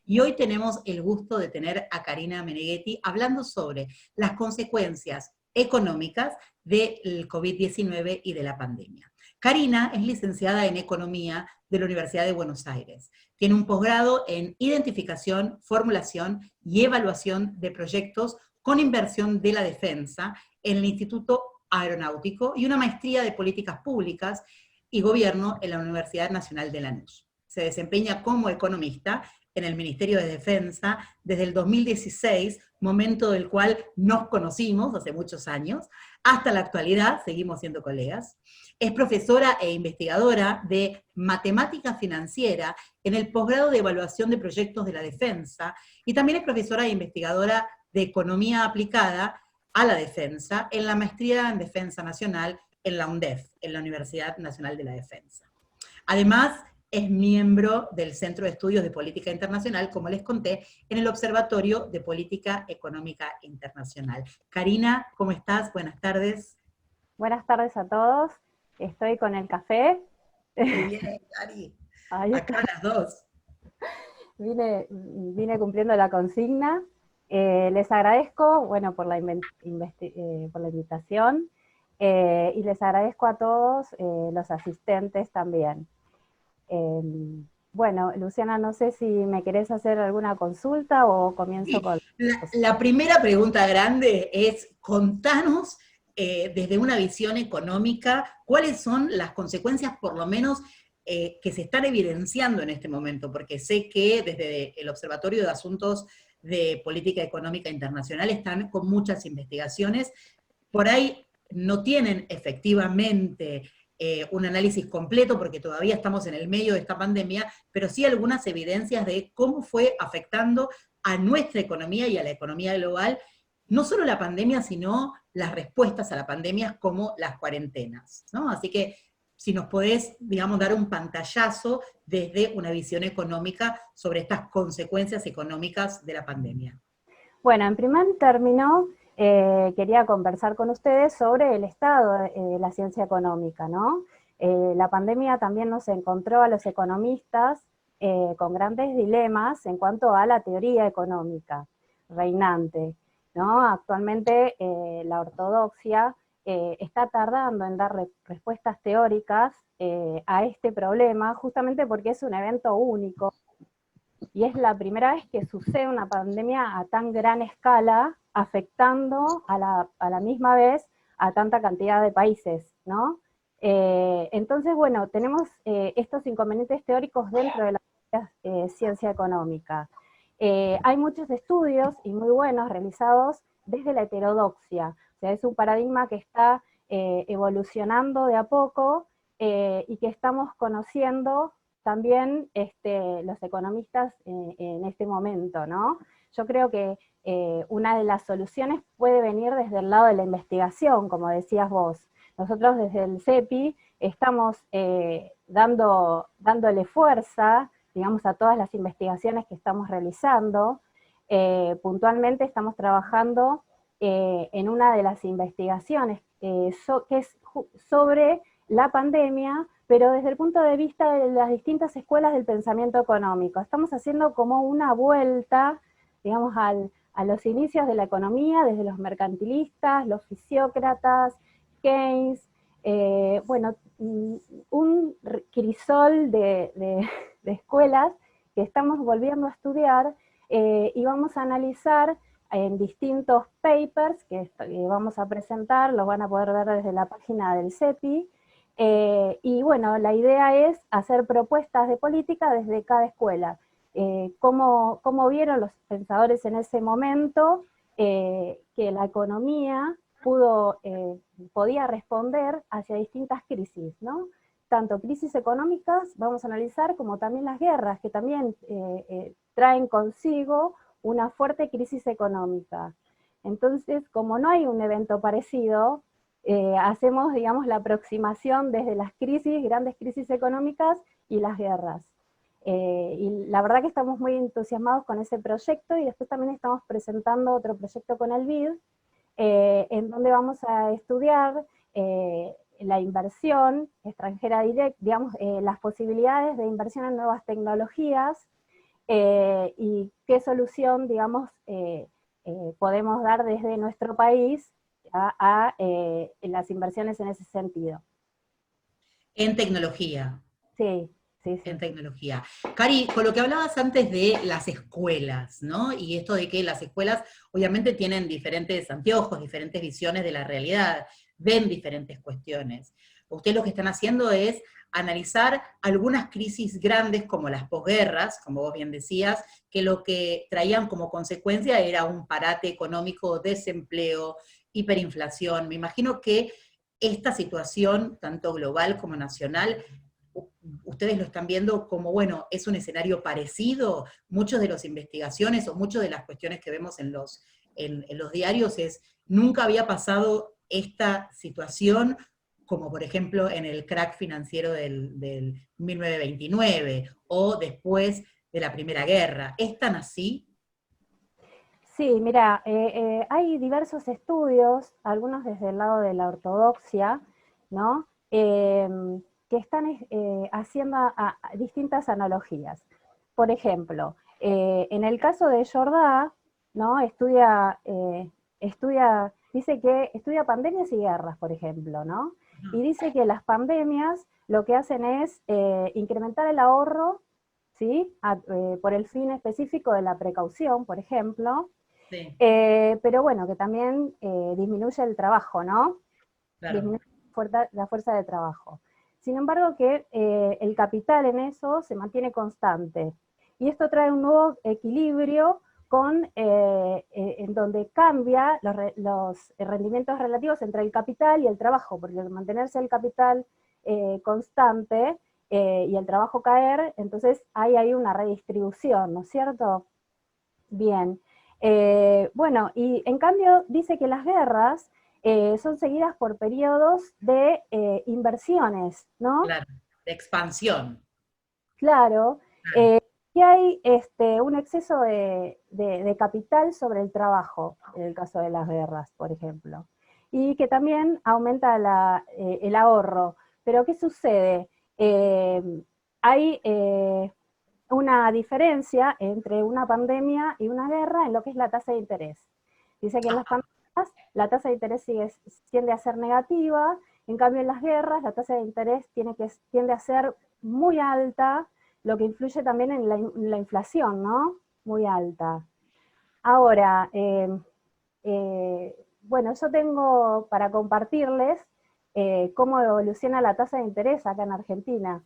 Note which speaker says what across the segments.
Speaker 1: y hoy tenemos el gusto de tener a Karina Meneghetti hablando sobre las consecuencias económicas del COVID-19 y de la pandemia. Karina es licenciada en Economía de la Universidad de Buenos Aires. Tiene un posgrado en Identificación, Formulación y Evaluación de Proyectos con Inversión de la Defensa en el Instituto Aeronáutico y una maestría de Políticas Públicas y Gobierno en la Universidad Nacional de Lanús. Se desempeña como economista en el Ministerio de Defensa desde el 2016, momento del cual nos conocimos hace muchos años, hasta la actualidad, seguimos siendo colegas. Es profesora e investigadora de matemática financiera en el posgrado de evaluación de proyectos de la defensa, y también es profesora e investigadora de economía aplicada a la defensa en la maestría en defensa nacional en la UNDEF, en la Universidad Nacional de la Defensa. Además, es miembro del Centro de Estudios de Política Internacional, como les conté, en el Observatorio de Política Económica Internacional. Karina, ¿cómo estás? Buenas tardes.
Speaker 2: Buenas tardes a todos. Estoy con el café.
Speaker 1: Muy bien, Cari.
Speaker 2: Ahí
Speaker 1: Acá
Speaker 2: está.
Speaker 1: las dos.
Speaker 2: Vine cumpliendo la consigna. Les agradezco, bueno, por la invitación, y les agradezco a todos los asistentes también. Eh, bueno, Luciana, no sé si me querés hacer alguna consulta o comienzo
Speaker 1: Sí.
Speaker 2: con...
Speaker 1: La primera pregunta grande es, contanos desde una visión económica, cuáles son las consecuencias, por lo menos, que se están evidenciando en este momento, porque sé que desde el Observatorio de Asuntos de Política Económica Internacional están con muchas investigaciones, por ahí no tienen efectivamente un análisis completo, porque todavía estamos en el medio de esta pandemia, pero sí algunas evidencias de cómo fue afectando a nuestra economía y a la economía global, no solo la pandemia, sino las respuestas a la pandemia como las cuarentenas, ¿no? Así que si nos podés, digamos, dar un pantallazo desde una visión económica sobre estas consecuencias económicas de la pandemia.
Speaker 2: Bueno, en primer término, quería conversar con ustedes sobre el estado de la ciencia económica, ¿no? La pandemia también nos encontró a los economistas con grandes dilemas en cuanto a la teoría económica reinante, ¿no? Actualmente la ortodoxia está tardando en dar respuestas teóricas a este problema, justamente porque es un evento único, y es la primera vez que sucede una pandemia a tan gran escala, afectando a la misma vez a tanta cantidad de países, ¿no? Entonces, bueno, tenemos estos inconvenientes teóricos dentro de la ciencia económica. Hay muchos estudios, y muy buenos, realizados desde la heterodoxia, o sea, es un paradigma que está evolucionando de a poco, y que estamos conociendo también los economistas en este momento, ¿no? Yo creo que una de las soluciones puede venir desde el lado de la investigación, como decías vos. Nosotros desde el CEPI estamos dándole fuerza, digamos, a todas las investigaciones que estamos realizando. Puntualmente estamos trabajando en una de las investigaciones que es sobre la pandemia, pero desde el punto de vista de las distintas escuelas del pensamiento económico. Estamos haciendo como una vuelta, digamos, a los inicios de la economía, desde los mercantilistas, los fisiócratas, Keynes, bueno, un crisol de escuelas que estamos volviendo a estudiar, y vamos a analizar en distintos papers que vamos a presentar, los van a poder ver desde la página del CEPI, y bueno, la idea es hacer propuestas de política desde cada escuela. ¿Cómo vieron los pensadores en ese momento que la economía podía responder hacia distintas crisis, ¿no? Tanto crisis económicas, vamos a analizar, como también las guerras, que también traen consigo una fuerte crisis económica. Entonces, como no hay un evento parecido, hacemos, digamos, la aproximación desde las crisis, grandes crisis económicas y las guerras. Y la verdad que estamos muy entusiasmados con ese proyecto, y después también estamos presentando otro proyecto con el BID, en donde vamos a estudiar la inversión extranjera directa, digamos, las posibilidades de inversión en nuevas tecnologías, y qué solución, digamos, podemos dar desde nuestro país a las inversiones en ese sentido.
Speaker 1: En tecnología.
Speaker 2: Sí, sí,
Speaker 1: En
Speaker 2: sí.
Speaker 1: tecnología. Cari, con lo que hablabas antes de las escuelas, ¿no? Y esto de que las escuelas obviamente tienen diferentes anteojos, diferentes visiones de la realidad, ven diferentes cuestiones. Ustedes lo que están haciendo es analizar algunas crisis grandes como las posguerras, como vos bien decías, que lo que traían como consecuencia era un parate económico, desempleo, hiperinflación. Me imagino que esta situación, tanto global como nacional, ustedes lo están viendo como, bueno, es un escenario parecido. Muchas de las investigaciones o muchas de las cuestiones que vemos en los diarios es, nunca había pasado esta situación, como por ejemplo en el crack financiero del 1929 o después de la Primera Guerra. ¿Es tan así?
Speaker 2: Sí, mira, hay diversos estudios, algunos desde el lado de la ortodoxia, ¿no? Que están haciendo distintas analogías. Por ejemplo, en el caso de Jordá, ¿no? Dice que estudia pandemias y guerras, por ejemplo, ¿no? Y dice que las pandemias lo que hacen es incrementar el ahorro, ¿sí? Por el fin específico de la precaución, por ejemplo,
Speaker 1: Sí,
Speaker 2: pero bueno, que también disminuye el trabajo, ¿no?
Speaker 1: claro.
Speaker 2: Disminuye la fuerza de trabajo. Sin embargo, que el capital en eso se mantiene constante. Y esto trae un nuevo equilibrio en donde cambia los rendimientos relativos entre el capital y el trabajo, porque al mantenerse el capital constante y el trabajo caer, entonces hay una redistribución, ¿no es cierto? Bien. Bueno, y en cambio dice que las guerras son seguidas por periodos de inversiones, ¿no?
Speaker 1: Claro, de expansión.
Speaker 2: Claro.
Speaker 1: Claro.
Speaker 2: Y hay un exceso de capital sobre el trabajo, en el caso de las guerras, por ejemplo. Y que también aumenta el ahorro. Pero ¿qué sucede? Eh, hay una diferencia entre una pandemia y una guerra en lo que es la tasa de interés. Dice que en las pandemias la tasa de interés tiende a ser negativa, en cambio en las guerras la tasa de interés tiende a ser muy alta, lo que influye también en la inflación, ¿no? Muy alta. Ahora, bueno, yo tengo para compartirles cómo evoluciona la tasa de interés acá en Argentina.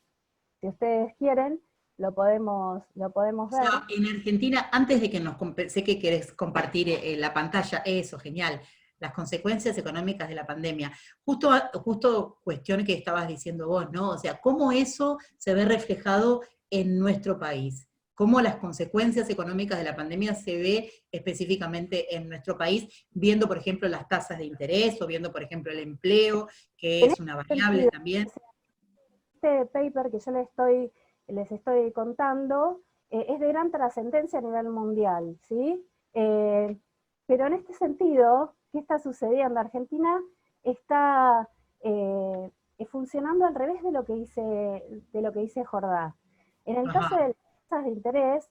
Speaker 2: Si ustedes quieren, lo podemos
Speaker 1: O sea,
Speaker 2: ver.
Speaker 1: en Argentina, antes de que sé que querés compartir la pantalla, eso, genial, las consecuencias económicas de la pandemia. Justo cuestión que estabas diciendo vos, ¿no? O sea, cómo eso se ve reflejado en nuestro país, cómo las consecuencias económicas de la pandemia se ve específicamente en nuestro país, viendo, por ejemplo, las tasas de interés o viendo, por ejemplo, el empleo, que
Speaker 2: En
Speaker 1: es
Speaker 2: este
Speaker 1: una variable
Speaker 2: sentido,
Speaker 1: también.
Speaker 2: este paper que yo les estoy contando es de gran trascendencia a nivel mundial, ¿sí? Eh, pero en este sentido, ¿qué está sucediendo? Argentina está eh, funcionando al revés de lo que dice Jordá. En el caso
Speaker 1: Ajá.
Speaker 2: de las tasas de interés,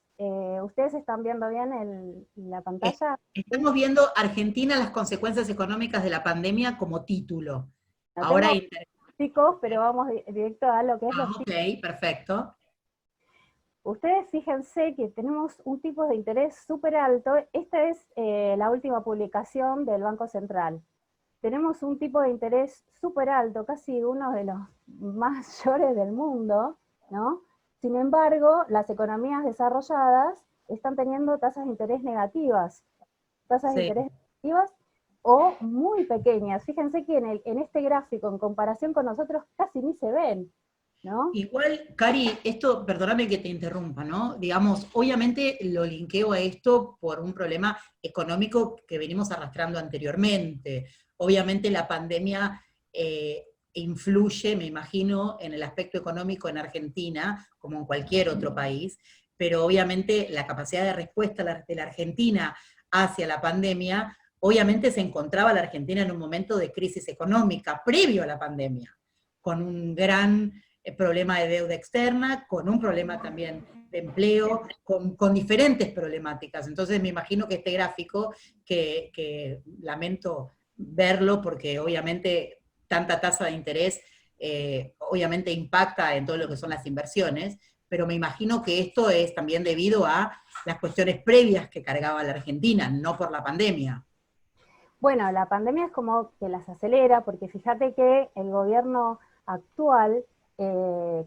Speaker 2: ustedes están viendo bien la pantalla, ¿sí?
Speaker 1: Estamos viendo Argentina, las consecuencias económicas de la pandemia como título.
Speaker 2: No
Speaker 1: Ahora,
Speaker 2: tengo picos, pero vamos directo a lo que es los
Speaker 1: ok, perfecto.
Speaker 2: Ustedes fíjense que tenemos un tipo de interés súper alto. Esta es la última publicación del Banco Central. Tenemos un tipo de interés súper alto, casi uno de los mayores del mundo, ¿no? Sin embargo, las economías desarrolladas están teniendo tasas de interés negativas, tasas de
Speaker 1: Sí.
Speaker 2: interés negativas o muy pequeñas. Fíjense que en este gráfico, en comparación con nosotros, casi ni se ven, ¿no?
Speaker 1: Igual, Cari, esto, perdóname que te interrumpa, ¿no? Digamos, obviamente lo linkeo a esto por un problema económico que venimos arrastrando anteriormente. Obviamente la pandemia influye, me imagino, en el aspecto económico en Argentina, como en cualquier otro país, pero obviamente la capacidad de respuesta de la Argentina hacia la pandemia, obviamente se encontraba la Argentina en un momento de crisis económica previo a la pandemia, con un gran problema de deuda externa, con un problema también de empleo con diferentes problemáticas. Entonces me imagino que este gráfico, que lamento verlo porque obviamente tanta tasa de interés obviamente impacta en todo lo que son las inversiones, pero me imagino que esto es también debido a las cuestiones previas que cargaba la Argentina, no por la pandemia.
Speaker 2: Bueno, la pandemia es como que las acelera, porque fíjate que el gobierno actual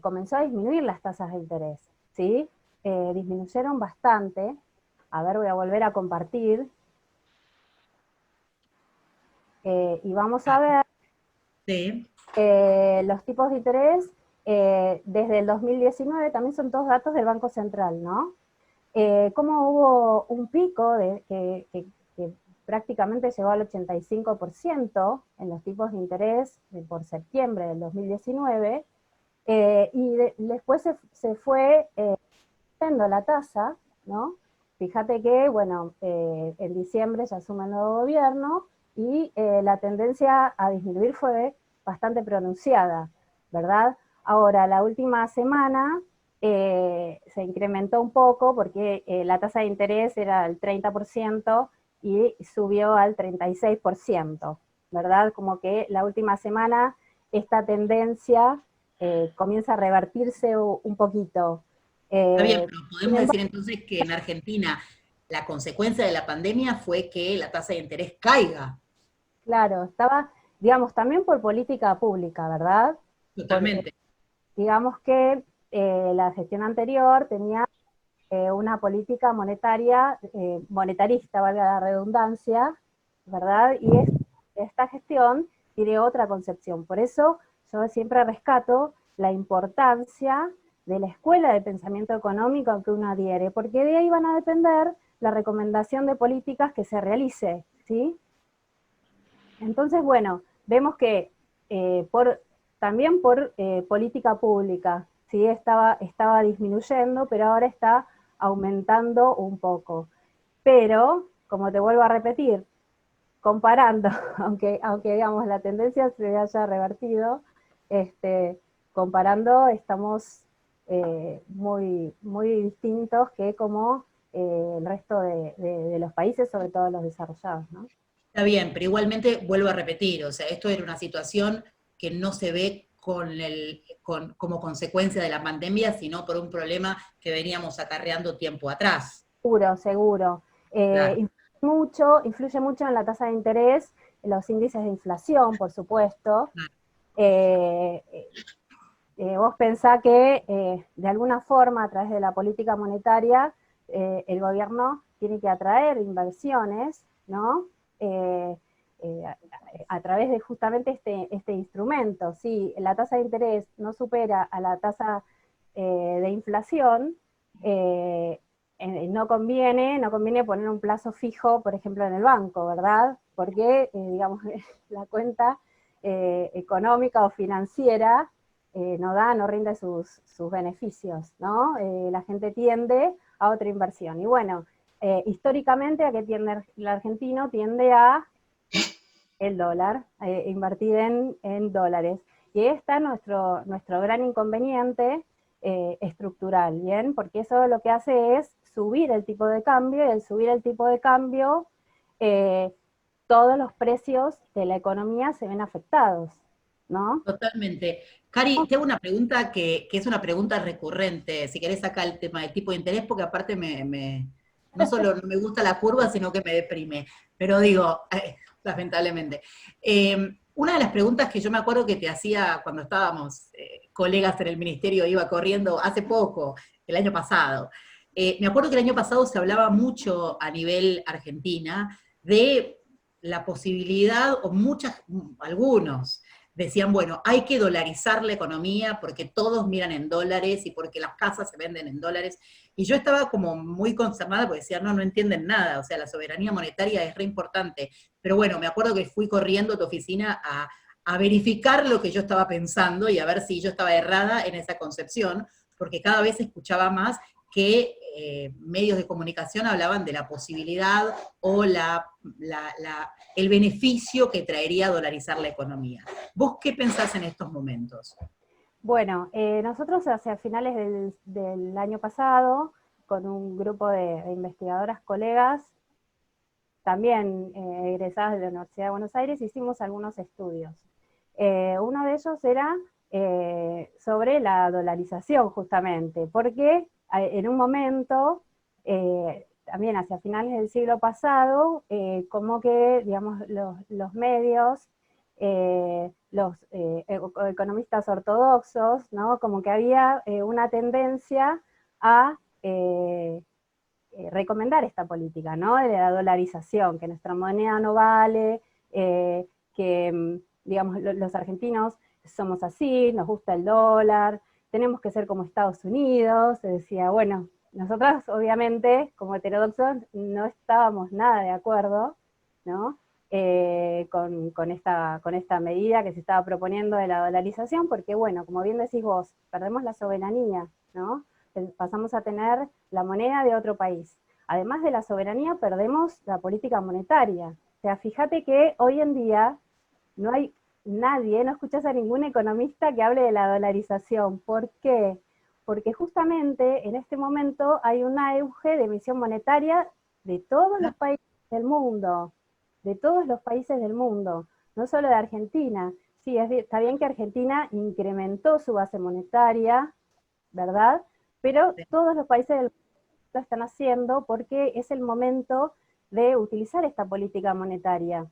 Speaker 2: comenzó a disminuir las tasas de interés, ¿sí? Disminuyeron bastante. A ver, voy a volver a compartir. Y vamos a ver
Speaker 1: Sí.
Speaker 2: los tipos de interés desde el 2019, también son todos datos del Banco Central, ¿no? Cómo hubo un pico que prácticamente llegó al 85% en los tipos de interés por septiembre del 2019, después se fue subiendo la tasa, ¿no? Fíjate que, bueno, en diciembre se asume el nuevo gobierno y la tendencia a disminuir fue bastante pronunciada, ¿verdad? Ahora, la última semana se incrementó un poco porque la tasa de interés era el 30% y subió al 36%, ¿verdad? Como que la última semana esta tendencia comienza a revertirse un poquito.
Speaker 1: Está bien,
Speaker 2: Eh,
Speaker 1: pero
Speaker 2: sin
Speaker 1: podemos
Speaker 2: embargo,
Speaker 1: decir entonces que en Argentina la consecuencia de la pandemia fue que la tasa de interés caiga.
Speaker 2: claro, estaba, digamos, también por política pública, ¿verdad? Por,
Speaker 1: Totalmente.
Speaker 2: digamos que la gestión anterior tenía una política monetaria, monetarista, valga la redundancia, ¿verdad? Y esta gestión tiene otra concepción. Por eso yo siempre rescato la importancia de la escuela de pensamiento económico que uno adhiere, porque de ahí van a depender la recomendación de políticas que se realice, ¿sí? Entonces, bueno, vemos que también por política pública, ¿sí? Estaba disminuyendo, pero ahora está aumentando un poco. Pero, como te vuelvo a repetir, comparando, aunque digamos la tendencia se haya revertido, comparando estamos muy distintos que como el resto de los países, sobre todo los desarrollados, ¿no?
Speaker 1: Está bien, pero igualmente vuelvo a repetir, o sea, esto era una situación que no se ve como consecuencia de la pandemia, sino por un problema que veníamos acarreando tiempo atrás.
Speaker 2: Seguro, seguro.
Speaker 1: Claro.
Speaker 2: Influye mucho en la tasa de interés, en los índices de inflación, por supuesto.
Speaker 1: Claro.
Speaker 2: Eh, Vos pensá que de alguna forma, a través de la política monetaria, el gobierno tiene que atraer inversiones, ¿no? Eh, eh, a través de justamente este instrumento. Si la tasa de interés no supera a la tasa de inflación, eh, no conviene poner un plazo fijo, por ejemplo, en el banco, ¿verdad? Porque, digamos, la cuenta económica o financiera no rinde sus beneficios, ¿no? La gente tiende a otra inversión. Y bueno, históricamente, ¿a qué tiende el argentino? Tiende a el dólar, invertir en dólares. Y ahí está nuestro gran inconveniente estructural, ¿bien? Porque eso lo que hace es subir el tipo de cambio, y al subir el tipo de cambio, eh, todos los precios de la economía se ven afectados, ¿no?
Speaker 1: Totalmente. Cari, te hago una pregunta que es una pregunta recurrente, si querés sacar el tema del tipo de interés, porque aparte no solo no me gusta la curva, sino que me deprime. Pero digo, lamentablemente. Una de las preguntas que yo me acuerdo que te hacía cuando estábamos colegas en el ministerio, iba corriendo hace poco, el año pasado. Me acuerdo que el año pasado se hablaba mucho a nivel Argentina de la posibilidad, o algunos, decían, bueno, hay que dolarizar la economía porque todos miran en dólares y porque las casas se venden en dólares. Y yo estaba como muy concernada porque decía, no entienden nada, o sea, la soberanía monetaria es re importante. Pero bueno, me acuerdo que fui corriendo a tu oficina a verificar lo que yo estaba pensando y a ver si yo estaba errada en esa concepción, porque cada vez escuchaba más que medios de comunicación hablaban de la posibilidad o el beneficio que traería dolarizar la economía. ¿Vos qué pensás en estos momentos?
Speaker 2: Bueno, nosotros hacia finales del año pasado, con un grupo de investigadoras colegas, también egresadas de la Universidad de Buenos Aires, hicimos algunos estudios. Uno de ellos era sobre la dolarización, justamente, porque en un momento, también hacia finales del siglo pasado, como que, digamos, los medios, los economistas ortodoxos, ¿no? Como que había una tendencia a recomendar esta política, ¿no? De la dolarización, que nuestra moneda no vale, que, digamos, los argentinos somos así, nos gusta el dólar, tenemos que ser como Estados Unidos. Se decía, bueno, nosotras obviamente, como heterodoxos, no estábamos nada de acuerdo, ¿no? Con esta medida que se estaba proponiendo de la dolarización, porque bueno, como bien decís vos, perdemos la soberanía, ¿no? Pasamos a tener la moneda de otro país. Además de la soberanía, perdemos la política monetaria. O sea, fíjate que hoy en día no hay nadie, no escuchas a ningún economista que hable de la dolarización. ¿Por qué? Porque justamente en este momento hay un auge de emisión monetaria de todos los países del mundo, de todos los países del mundo, no solo de Argentina. Sí, está bien que Argentina incrementó su base monetaria, ¿verdad? Pero todos los países del mundo lo están haciendo porque es el momento de utilizar esta política monetaria.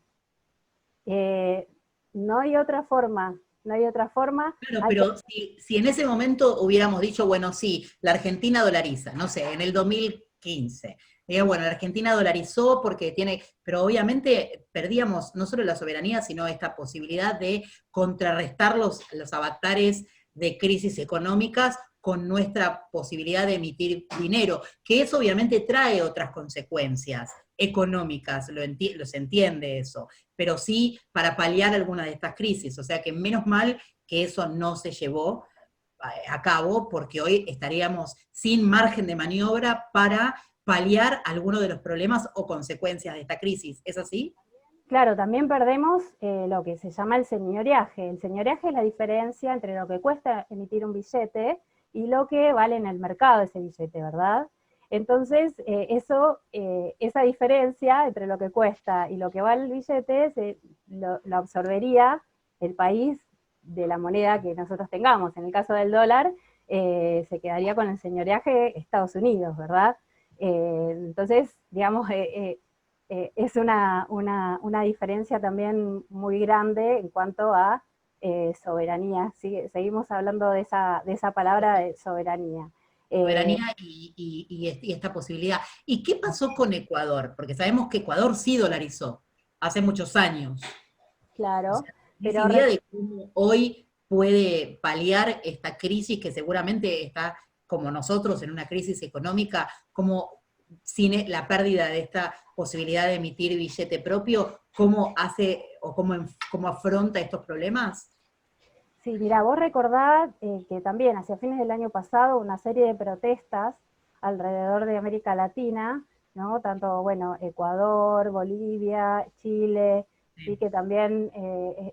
Speaker 2: Eh, no hay otra forma, no hay otra forma.
Speaker 1: Claro, pero si en ese momento hubiéramos dicho, bueno, sí, la Argentina dolariza, no sé, en el 2015. Bueno, la Argentina dolarizó porque tiene, pero obviamente perdíamos no solo la soberanía, sino esta posibilidad de contrarrestar los avatares de crisis económicas con nuestra posibilidad de emitir dinero, que eso obviamente trae otras consecuencias económicas, se entiende eso, pero sí para paliar alguna de estas crisis, o sea que menos mal que eso no se llevó a cabo, porque hoy estaríamos sin margen de maniobra para paliar algunos de los problemas o consecuencias de esta crisis. ¿Es así?
Speaker 2: Claro, también perdemos lo que se llama el señoreaje. El señoreaje es la diferencia entre lo que cuesta emitir un billete y lo que vale en el mercado ese billete, ¿verdad? Entonces, esa diferencia entre lo que cuesta y lo que vale el billete lo absorbería el país de la moneda que nosotros tengamos. En el caso del dólar, se quedaría con el señoreaje Estados Unidos, ¿verdad? Entonces, digamos, es una diferencia también muy grande en cuanto a soberanía. Seguimos hablando de esa palabra de soberanía. Eh,
Speaker 1: Soberanía y esta posibilidad. ¿Y qué pasó con Ecuador? Porque sabemos que Ecuador sí dolarizó hace muchos años. O
Speaker 2: claro,
Speaker 1: sea, ¿tienes
Speaker 2: pero
Speaker 1: idea de cómo hoy puede paliar esta crisis que seguramente está como nosotros en una crisis económica, como sin la pérdida de esta posibilidad de emitir billete propio, cómo hace o cómo afronta estos problemas?
Speaker 2: sí, mira, vos recordás que también hacia fines del año pasado una serie de protestas alrededor de América Latina, ¿no? Tanto, bueno, Ecuador, Bolivia, Chile, sí
Speaker 1: Sí.
Speaker 2: que también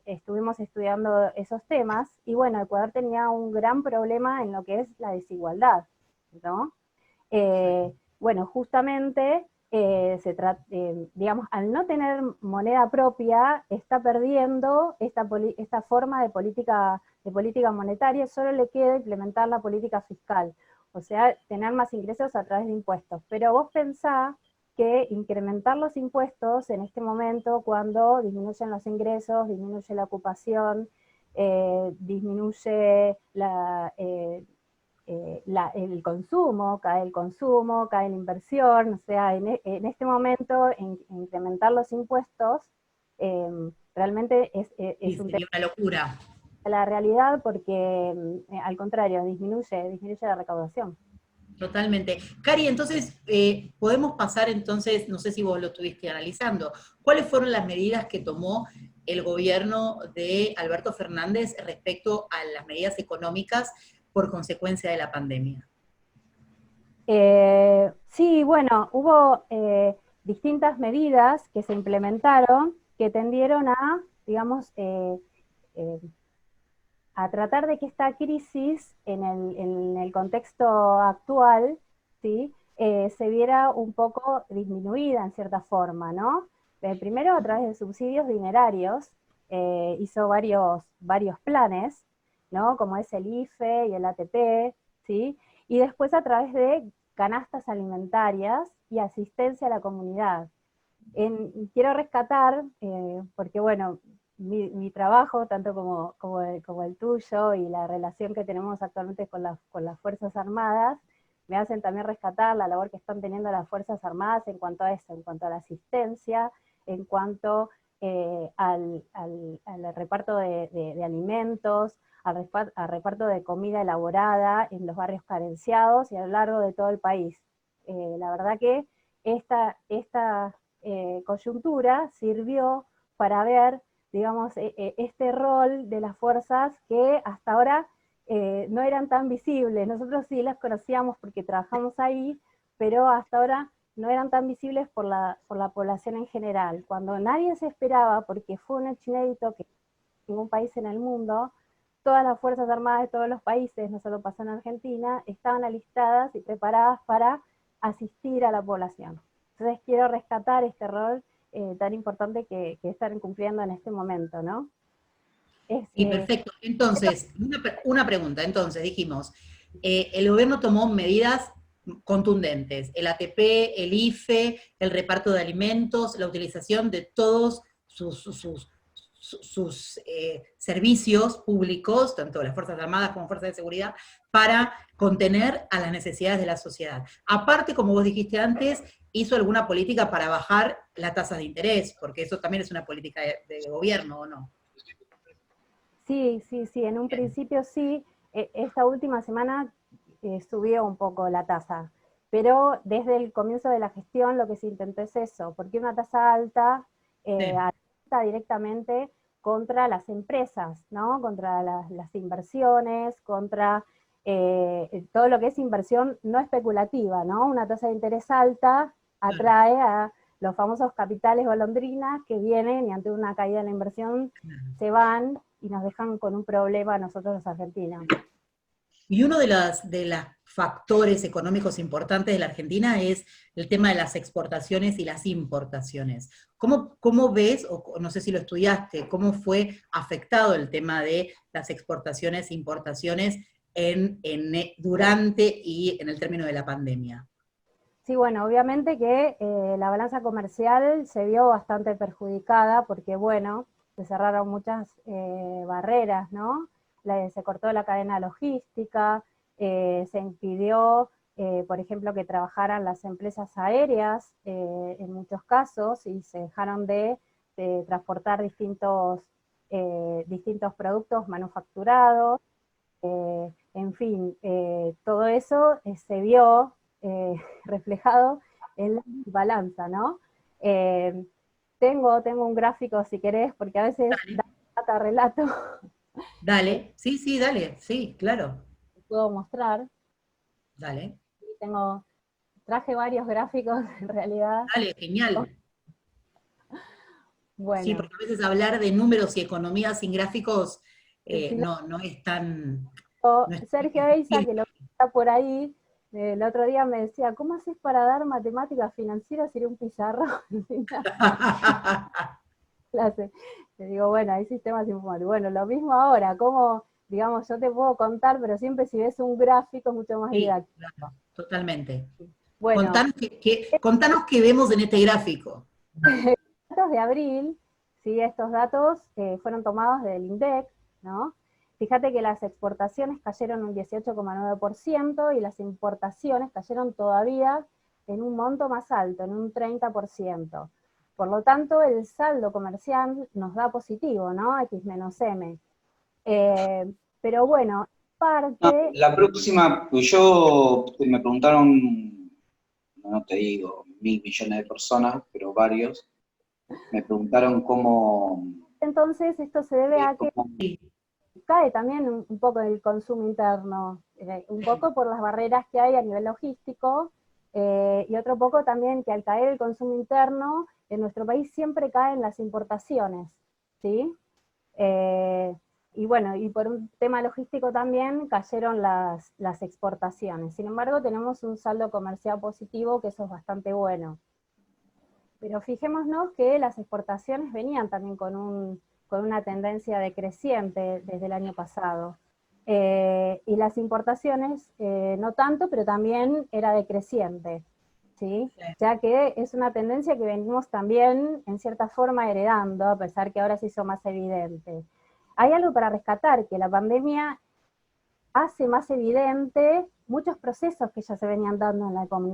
Speaker 2: estuvimos estudiando esos temas, y bueno, Ecuador tenía un gran problema en lo que es la desigualdad, ¿no? Bueno, justamente, digamos, al no tener moneda propia, está perdiendo esta forma de política monetaria, solo le queda implementar la política fiscal, o sea, tener más ingresos a través de impuestos. Pero vos pensá que incrementar los impuestos en este momento, cuando disminuyen los ingresos, disminuye la ocupación, disminuye el consumo, cae la inversión, o sea, en este momento incrementar los impuestos realmente es
Speaker 1: Sí,
Speaker 2: un tema
Speaker 1: sería una locura.
Speaker 2: de la realidad, porque al contrario, disminuye la recaudación.
Speaker 1: Totalmente. Cari, entonces, podemos pasar entonces, no sé si vos lo estuviste analizando, ¿cuáles fueron las medidas que tomó el gobierno de Alberto Fernández respecto a las medidas económicas por consecuencia de la pandemia?
Speaker 2: Sí, bueno, hubo distintas medidas que se implementaron que tendieron a, digamos, eh, a tratar de que esta crisis en el contexto actual, ¿sí? Se viera un poco disminuida en cierta forma, ¿no? Primero a través de subsidios dinerarios, hizo varios planes, ¿no? Como es el IFE y el ATP, ¿sí? Y después a través de canastas alimentarias y asistencia a la comunidad. Quiero rescatar, porque bueno, mi trabajo, tanto como el tuyo, y la relación que tenemos actualmente con las Fuerzas Armadas, me hacen también rescatar la labor que están teniendo las Fuerzas Armadas en cuanto a eso, en cuanto a la asistencia, en cuanto al reparto de alimentos, al reparto de comida elaborada en los barrios carenciados y a lo largo de todo el país. La verdad que esta coyuntura sirvió para ver, digamos, este rol de las fuerzas que hasta ahora no eran tan visibles. Nosotros sí las conocíamos porque trabajamos ahí, pero hasta ahora no eran tan visibles por la población en general. Cuando nadie se esperaba, porque fue un hecho inédito que ningún país en el mundo, todas las Fuerzas Armadas de todos los países, no solo pasó en Argentina, estaban alistadas y preparadas para asistir a la población. Entonces quiero rescatar este rol tan importante que están cumpliendo en este momento, ¿no?
Speaker 1: Y perfecto. Entonces, una pregunta. Entonces, dijimos, el gobierno tomó medidas contundentes, el ATP, el IFE, el reparto de alimentos, la utilización de todos sus servicios públicos, tanto las Fuerzas Armadas como Fuerzas de Seguridad, para contener a las necesidades de la sociedad. Aparte, como vos dijiste antes, hizo alguna política para bajar la tasa de interés, porque eso también es una política de gobierno, ¿o no?
Speaker 2: Sí, sí, sí, en un principio sí, esta última semana subió un poco la tasa, pero desde el comienzo de la gestión lo que se intentó es eso, porque una tasa alta
Speaker 1: Sí.
Speaker 2: atenta directamente contra las empresas, ¿no? Contra las inversiones, contra todo lo que es inversión no especulativa, ¿no? Una tasa de interés alta
Speaker 1: Claro,
Speaker 2: atrae a los famosos capitales golondrinas que vienen y ante una caída de la inversión
Speaker 1: claro.
Speaker 2: se van y nos dejan con un problema a nosotros los argentinos.
Speaker 1: Y uno de los factores económicos importantes de la Argentina es el tema de las exportaciones y las importaciones. ¿Cómo ves, o no sé si lo estudiaste, cómo fue afectado el tema de las exportaciones e importaciones durante y en el término de la pandemia?
Speaker 2: Sí, bueno, obviamente que la balanza comercial se vio bastante perjudicada porque, bueno, se cerraron muchas barreras, ¿no? Se cortó la cadena logística, se impidió, por ejemplo, que trabajaran las empresas aéreas en muchos casos y se dejaron de transportar distintos productos manufacturados. En fin, todo eso se vio reflejado en la balanza, ¿no? Eh, tengo un gráfico si querés, porque a veces
Speaker 1: Dale,
Speaker 2: data relato,
Speaker 1: dale, sí, sí, dale, sí, claro,
Speaker 2: puedo mostrar.
Speaker 1: dale,
Speaker 2: Traje varios gráficos en realidad.
Speaker 1: dale, genial. Sí,
Speaker 2: Bueno,
Speaker 1: porque a veces hablar de números y economía sin gráficos
Speaker 2: si no,
Speaker 1: no es tan, no es tan
Speaker 2: Sergio Eiza, que
Speaker 1: simple.
Speaker 2: lo está por ahí, el otro día me decía, ¿cómo haces para dar matemáticas financieras sin un pizarrón? Clase. Le digo, bueno, hay sistemas informáticos. Bueno, lo mismo ahora, como, digamos, yo te puedo contar, pero siempre si ves un gráfico es mucho más
Speaker 1: Sí,
Speaker 2: didáctico.
Speaker 1: claro, totalmente.
Speaker 2: Bueno,
Speaker 1: Contanos qué vemos en este gráfico.
Speaker 2: datos de abril, ¿sí? Estos datos fueron tomados del INDEC, ¿no? Fíjate que las exportaciones cayeron un 18,9% y las importaciones cayeron todavía en un monto más alto, en un 30%. Por lo tanto, el saldo comercial nos da positivo, ¿no? X menos M. Pero bueno,
Speaker 3: No,
Speaker 2: parte,
Speaker 3: la próxima, pues yo me preguntaron, no te digo 1.000 millones de personas, pero varios, me preguntaron
Speaker 2: entonces esto se debe a que
Speaker 3: cómo
Speaker 1: Sí,
Speaker 2: cae también un poco el consumo interno, un poco por las barreras que hay a nivel logístico, y otro poco también que al caer el consumo interno, en nuestro país siempre caen las importaciones, ¿sí? Eh, Y bueno, y por un tema logístico también cayeron las exportaciones. Sin embargo, tenemos un saldo comercial positivo, que eso es bastante bueno. Pero fijémonos que las exportaciones venían también con una tendencia decreciente desde el año pasado. Y las importaciones no tanto, pero también era decreciente, ¿sí? Ya que es una tendencia que venimos también en cierta forma heredando, a pesar que ahora se hizo más evidente. Hay algo para rescatar, que la pandemia hace más evidente muchos procesos que ya se venían dando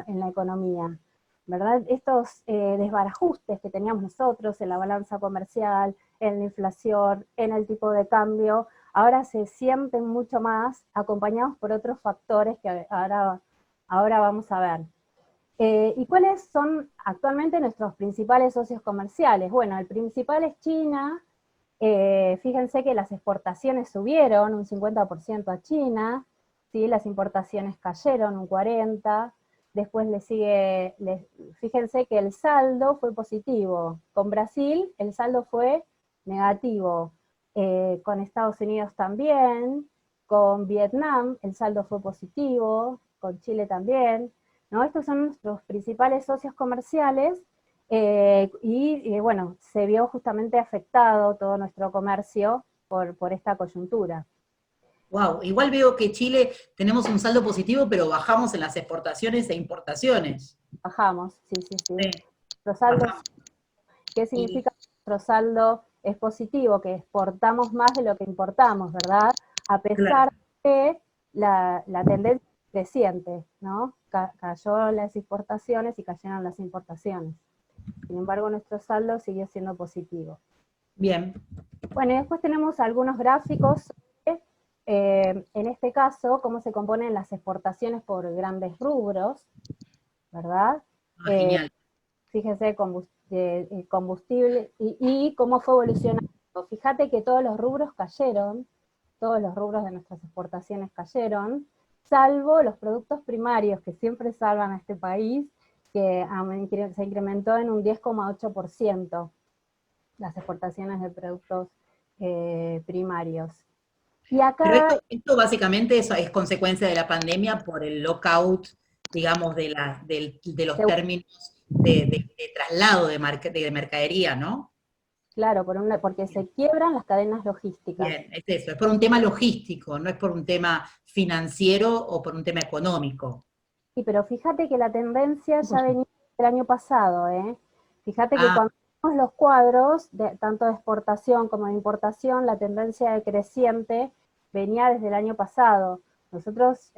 Speaker 2: en la economía, ¿verdad? Estos desbarajustes que teníamos nosotros en la balanza comercial, en la inflación, en el tipo de cambio, ahora se sienten mucho más acompañados por otros factores que ahora vamos a ver. ¿Y cuáles son actualmente nuestros principales socios comerciales? Bueno, el principal es China. Fíjense que las exportaciones subieron un 50% a China, ¿sí? Las importaciones cayeron un 40%, después fíjense que el saldo fue positivo. Con Brasil el saldo fue negativo, con Estados Unidos también, con Vietnam el saldo fue positivo, con Chile también, ¿no? Estos son nuestros principales socios comerciales. Bueno, se vio justamente afectado todo nuestro comercio por esta coyuntura.
Speaker 1: Wow, igual veo que Chile tenemos un saldo positivo, pero bajamos en las exportaciones e importaciones.
Speaker 2: Bajamos, sí, sí, sí.
Speaker 1: Sí,
Speaker 2: Nuestro saldo,
Speaker 1: bajamos.
Speaker 2: ¿qué
Speaker 1: Y,
Speaker 2: significa que nuestro saldo es positivo? Que exportamos más de lo que importamos, ¿verdad? A
Speaker 1: claro.
Speaker 2: pesar de la tendencia creciente, ¿no? Cayó las exportaciones y cayeron las importaciones. Sin embargo, nuestro saldo siguió siendo positivo.
Speaker 1: Bien.
Speaker 2: Bueno, y después tenemos algunos gráficos sobre, en este caso, cómo se componen las exportaciones por grandes rubros, ¿verdad?
Speaker 1: Ah, genial.
Speaker 2: Fíjense combustible y cómo fue evolucionando. Fíjate que todos los rubros cayeron, todos los rubros de nuestras exportaciones cayeron, salvo los productos primarios que siempre salvan a este país, que se incrementó en un 10,8% las exportaciones de productos primarios. Y
Speaker 1: Pero
Speaker 2: acá,
Speaker 1: esto básicamente es consecuencia de la pandemia por el lockout, digamos, de los términos de traslado de mercadería, ¿no?
Speaker 2: claro, porque se quiebran las cadenas logísticas.
Speaker 1: Bien, es eso, es por un tema logístico, no es por un tema financiero o por un tema económico.
Speaker 2: Sí, pero fíjate que la tendencia ya venía del año pasado, ¿eh? Fíjate que
Speaker 1: Ah,
Speaker 2: cuando vemos los cuadros, tanto de exportación como de importación, la tendencia decreciente venía desde el año pasado. Nosotros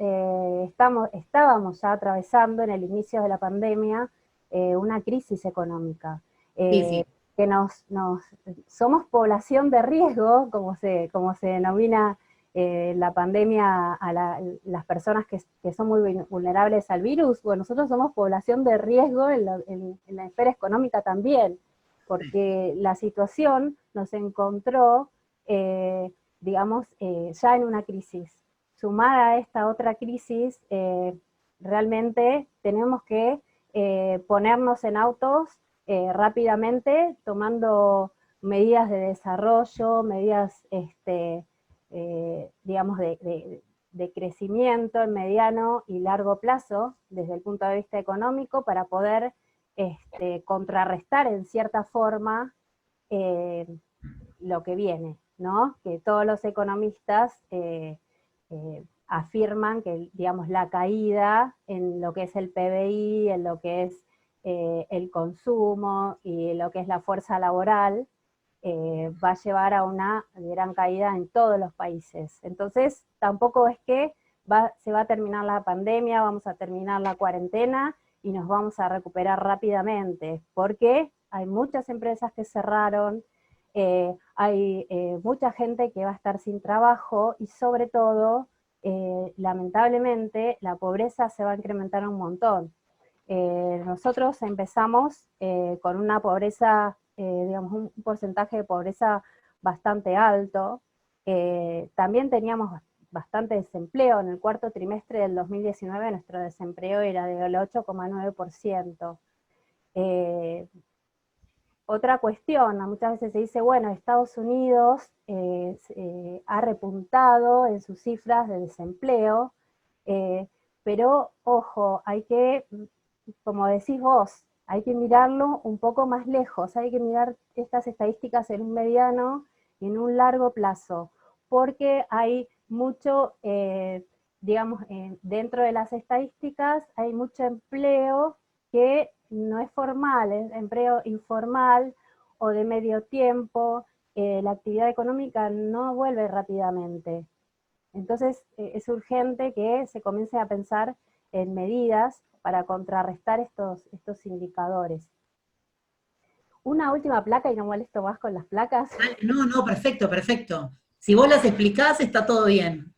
Speaker 2: estábamos ya atravesando en el inicio de la pandemia una crisis económica.
Speaker 1: sí,
Speaker 2: Eh,
Speaker 1: sí,
Speaker 2: que somos población de riesgo, como se denomina la pandemia a las personas que son muy vulnerables al virus. Bueno, nosotros somos población de riesgo en la esfera económica también,
Speaker 1: sí.
Speaker 2: porque la situación nos encontró, digamos, ya en una crisis. Sumada a esta otra crisis, realmente tenemos que ponernos en autos rápidamente, tomando medidas de desarrollo, medidas digamos, de crecimiento en mediano y largo plazo desde el punto de vista económico para poder contrarrestar en cierta forma lo que viene, ¿no? Que todos los economistas afirman que, digamos, la caída en lo que es el PBI, en lo que es el consumo y lo que es la fuerza laboral, va a llevar a una gran caída en todos los países. Entonces, tampoco es que se va a terminar la pandemia, vamos a terminar la cuarentena y nos vamos a recuperar rápidamente, porque hay muchas empresas que cerraron, hay mucha gente que va a estar sin trabajo y sobre todo, lamentablemente, la pobreza se va a incrementar un montón. Nosotros empezamos con una pobreza, digamos, un porcentaje de pobreza bastante alto. También teníamos bastante desempleo. En el cuarto trimestre del 2019 nuestro desempleo era del 8,9%. otra cuestión, ¿no? Muchas veces se dice, bueno, Estados Unidos ha repuntado en sus cifras de desempleo, pero ojo, hay que, como decís vos, hay que mirarlo un poco más lejos, hay que mirar estas estadísticas en un mediano y en un largo plazo, porque hay mucho, digamos, dentro de las estadísticas hay mucho empleo que no es formal, es empleo informal o de medio tiempo, la actividad económica no vuelve rápidamente. Entonces es urgente que se comience a pensar en medidas para contrarrestar estos indicadores. Una última placa, y no molesto más con las placas.
Speaker 1: No, no, perfecto, perfecto. Si vos las explicás, está todo bien.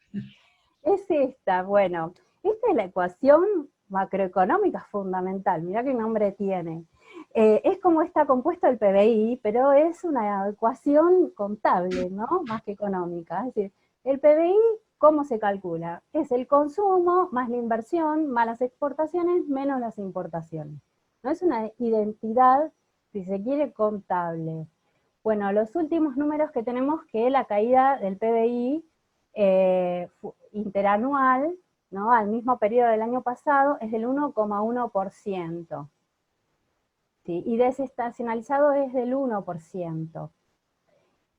Speaker 2: Es esta, bueno, esta es la ecuación macroeconómica fundamental, mirá qué nombre tiene. Es como está compuesto el PBI, pero es una ecuación contable, ¿no? Más que económica. Es decir, el PBI, ¿cómo se calcula? Es el consumo más la inversión, más las exportaciones, menos las importaciones. No es una identidad, si se quiere, contable. Bueno, los últimos números que tenemos, que la caída del PBI interanual, ¿no? Al mismo periodo del año pasado, es del 1,1%. ¿Sí? Y desestacionalizado es del 1%.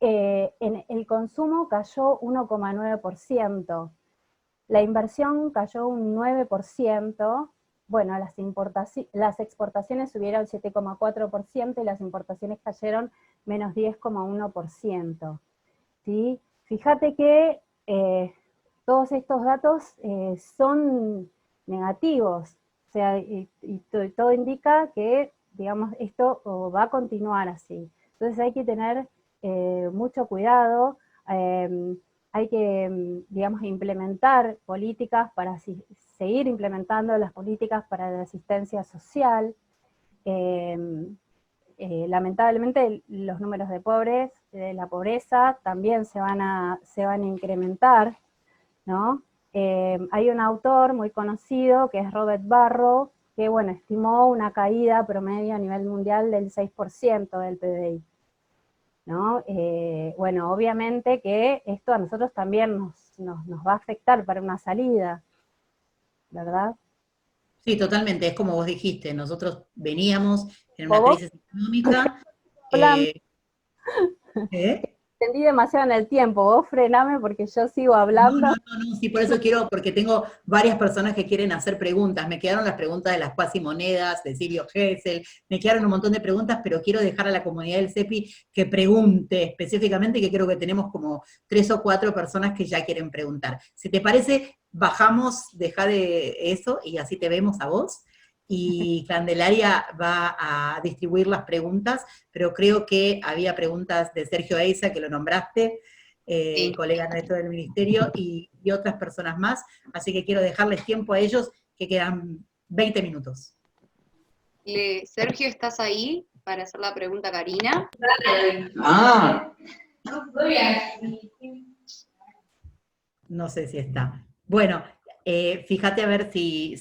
Speaker 2: En el consumo cayó 1,9%. La inversión cayó un 9%. Bueno, las exportaciones subieron 7,4% y las importaciones cayeron menos 10,1%. ¿Sí? Fíjate que todos estos datos son negativos, o sea, y todo indica que, digamos, esto va a continuar así. Entonces hay que tener mucho cuidado, hay que, digamos, implementar políticas para seguir implementando las políticas para la asistencia social. Lamentablemente los números de la pobreza también se van a incrementar, ¿no? Hay un autor muy conocido que es Robert Barro, que bueno, estimó una caída promedio a nivel mundial del 6% del PBI, ¿no? Bueno, obviamente que esto a nosotros también nos va a afectar para una salida, ¿verdad?
Speaker 1: Sí, totalmente, es como vos dijiste, nosotros veníamos en una
Speaker 2: ¿Vos?
Speaker 1: crisis económica.
Speaker 2: Hola,
Speaker 1: ¿Eh?
Speaker 2: extendí demasiado en el tiempo, vos frename porque yo sigo
Speaker 1: No,
Speaker 2: hablando.
Speaker 1: no, no, no, sí, por eso quiero, porque tengo varias personas que quieren hacer preguntas. Me quedaron las preguntas de las cuasimonedas, de Silvio Gesell, me quedaron un montón de preguntas, pero quiero dejar a la comunidad del CEPI que pregunte específicamente, que creo que tenemos como 3 o 4 personas que ya quieren preguntar. Si te parece, bajamos, deja de eso y así te vemos a vos. Y Candelaria va a distribuir las preguntas, pero creo que había preguntas de Sergio Eiza, que lo nombraste,
Speaker 4: Sí.
Speaker 1: colega nuestro del ministerio, y otras personas más, así que quiero dejarles tiempo a ellos, que quedan 20 minutos.
Speaker 4: Sergio, ¿estás ahí para hacer la pregunta a Karina?
Speaker 3: Ah,
Speaker 1: No sé si está. Bueno, fíjate a ver si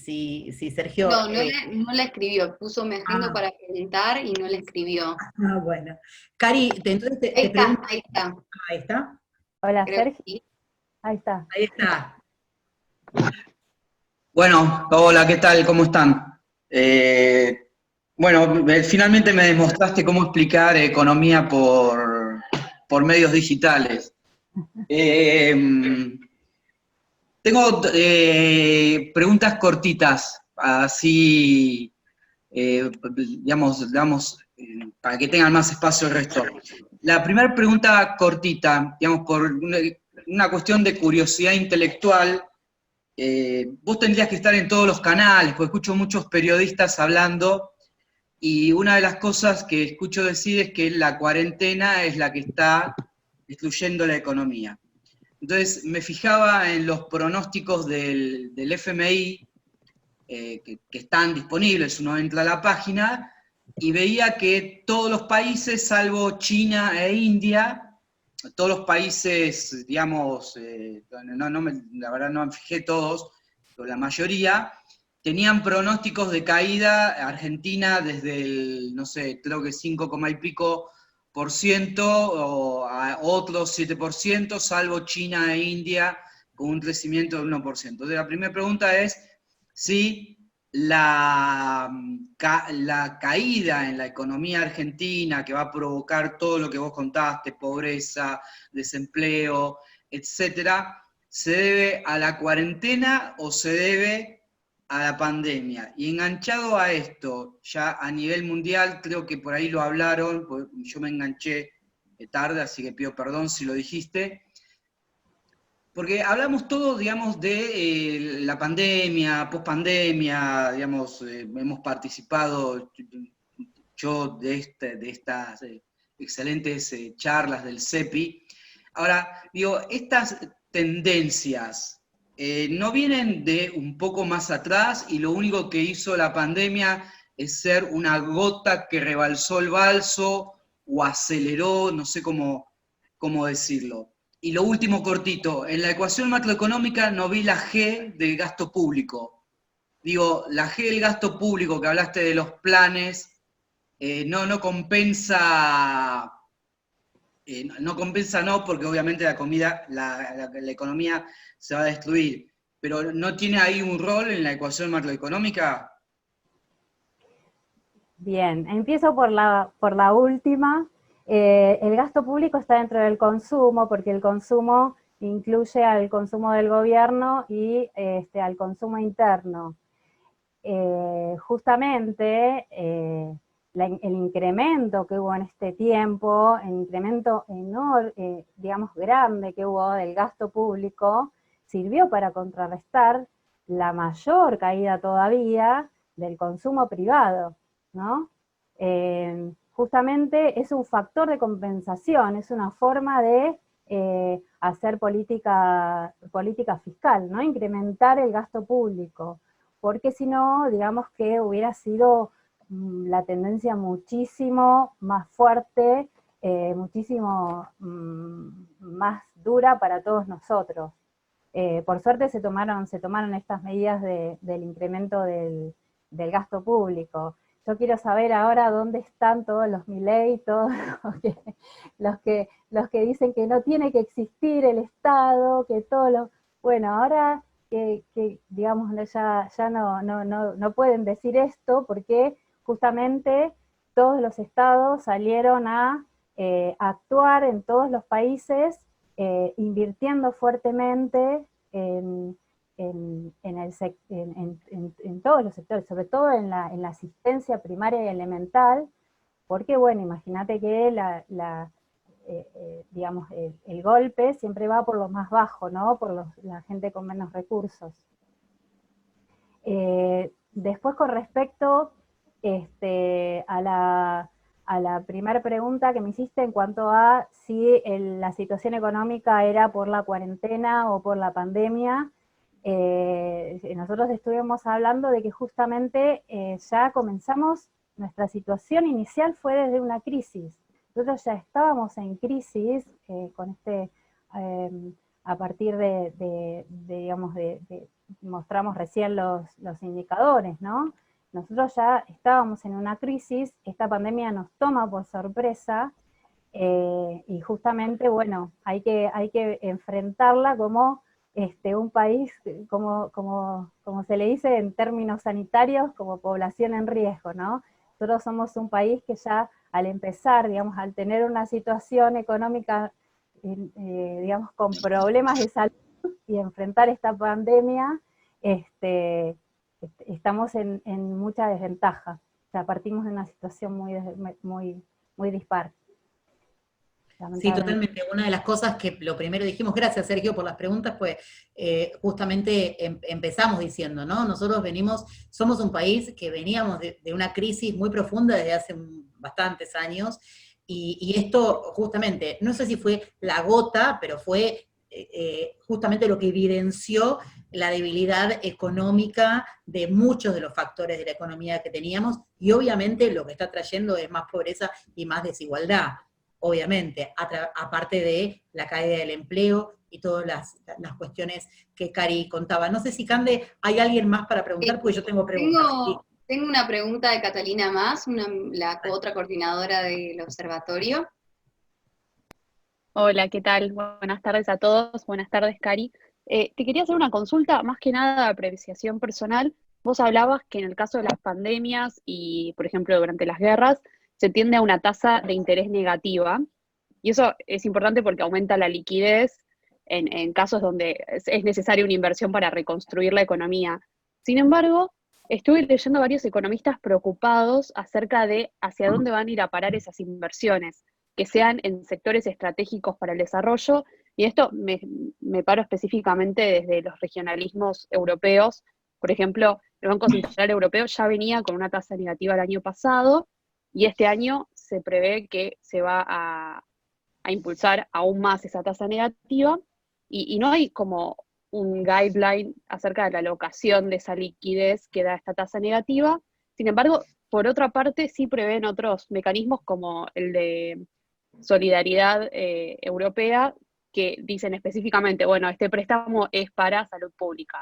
Speaker 1: Sergio...
Speaker 4: No, no la escribió, puso me agendo para preguntar y no la escribió.
Speaker 1: Bueno. Cari, entonces te
Speaker 4: Ahí está,
Speaker 1: pregunto...
Speaker 4: ahí está.
Speaker 1: Ahí está.
Speaker 2: Hola,
Speaker 4: Creo que
Speaker 2: Sergio.
Speaker 4: sí.
Speaker 2: Ahí está.
Speaker 1: Ahí está.
Speaker 3: bueno, hola, ¿qué tal? ¿Cómo están? Bueno, finalmente me demostraste cómo explicar economía por medios digitales. Tengo preguntas cortitas, así, digamos, para que tengan más espacio el resto. La primera pregunta cortita, digamos, por una cuestión de curiosidad intelectual, vos tendrías que estar en todos los canales, porque escucho muchos periodistas hablando, y una de las cosas que escucho decir es que la cuarentena es la que está destruyendo la economía. Entonces me fijaba en los pronósticos del FMI, que están disponibles, uno entra a la página, y veía que todos los países, salvo China e India, todos los países, digamos, la verdad no me fijé todos, pero la mayoría, tenían pronósticos de caída, Argentina desde el, no sé, creo que 5, y pico por ciento, o a otros 7%, salvo China e India, con un crecimiento del 1%. Entonces la primera pregunta es si la caída en la economía argentina, que va a provocar todo lo que vos contaste, pobreza, desempleo, etcétera, ¿se debe a la cuarentena o se debe a la pandemia? Y enganchado a esto, ya a nivel mundial, creo que por ahí lo hablaron, yo me enganché tarde, así que pido perdón si lo dijiste, porque hablamos todo, digamos, de la pandemia, pospandemia, digamos, hemos participado yo de estas excelentes charlas del CEPI. Ahora, digo, estas tendencias no vienen de un poco más atrás y lo único que hizo la pandemia es ser una gota que rebalsó el balso o aceleró, no sé cómo decirlo. Y lo último cortito, en la ecuación macroeconómica no vi la G del gasto público. Digo, la G del gasto público que hablaste de los planes, no compensa, no compensa no, porque obviamente la economía se va a destruir, pero ¿no tiene ahí un rol en la ecuación macroeconómica?
Speaker 2: Bien, empiezo por la última. El gasto público está dentro del consumo, porque el consumo incluye al consumo del gobierno y al consumo interno. Justamente el incremento que hubo en este tiempo, el incremento enorme, digamos grande que hubo del gasto público, sirvió para contrarrestar la mayor caída todavía del consumo privado, ¿no? Justamente es un factor de compensación, es una forma de hacer política fiscal, ¿no? Incrementar el gasto público, porque si no, digamos que hubiera sido la tendencia muchísimo más fuerte, muchísimo más dura para todos nosotros. Por suerte se tomaron estas medidas del incremento del gasto público. Yo quiero saber ahora dónde están todos los Milei, todos los que dicen que no tiene que existir el Estado, que todos los... Bueno, ahora que digamos ya no pueden decir esto porque justamente todos los estados salieron a actuar en todos los países invirtiendo fuertemente en todos los sectores, sobre todo en la asistencia primaria y elemental, porque bueno, imagínate que digamos, el golpe siempre va por lo más bajo, ¿no? Por la gente con menos recursos. Después con respecto a la primera pregunta que me hiciste en cuanto a si la situación económica era por la cuarentena o por la pandemia, nosotros estuvimos hablando de que justamente ya comenzamos, nuestra situación inicial fue desde una crisis. Nosotros ya estábamos en crisis con a partir digamos, mostramos recién los indicadores, ¿no? Nosotros ya estábamos en una crisis, esta pandemia nos toma por sorpresa, y justamente, bueno, hay que enfrentarla como un país, como se le dice en términos sanitarios, como población en riesgo, ¿no? Nosotros somos un país que ya al empezar, digamos, al tener una situación económica, digamos, con problemas de salud y enfrentar esta pandemia, estamos en mucha desventaja. O sea, partimos de una situación muy dispar.
Speaker 1: Sí, totalmente. Una de las cosas que lo primero dijimos, gracias Sergio por las preguntas, pues justamente empezamos diciendo, ¿no? Nosotros somos un país que veníamos de una crisis muy profunda desde hace bastantes años, y esto justamente, no sé si fue la gota, pero fue justamente lo que evidenció la debilidad económica de muchos de los factores de la economía que teníamos, y obviamente lo que está trayendo es más pobreza y más desigualdad. obviamente, aparte de la caída del empleo y todas las cuestiones que Cari contaba. No sé si, Cande, hay alguien más para preguntar, porque yo tengo preguntas.
Speaker 4: Tengo una pregunta de Catalina Más, la otra coordinadora del observatorio.
Speaker 5: Hola, ¿qué tal? Buenas tardes a todos. Buenas tardes, Cari. Te quería hacer una consulta, más que nada de apreciación personal. Vos hablabas que en el caso de las pandemias y, por ejemplo, durante las guerras, se tiende a una tasa de interés negativa. Y eso es importante porque aumenta la liquidez en casos donde es necesaria una inversión para reconstruir la economía. Sin embargo, estuve leyendo a varios economistas preocupados acerca de hacia dónde van a ir a parar esas inversiones, que sean en sectores estratégicos para el desarrollo, y esto me paro específicamente desde los regionalismos europeos. Por ejemplo, el Banco Central Europeo ya venía con una tasa negativa el año pasado, y este año se prevé que se va a impulsar aún más esa tasa negativa, y no hay como un guideline acerca de la alocación de esa liquidez que da esta tasa negativa. Sin embargo, por otra parte, sí prevén otros mecanismos como el de solidaridad europea, que dicen específicamente, bueno, este préstamo es para salud pública.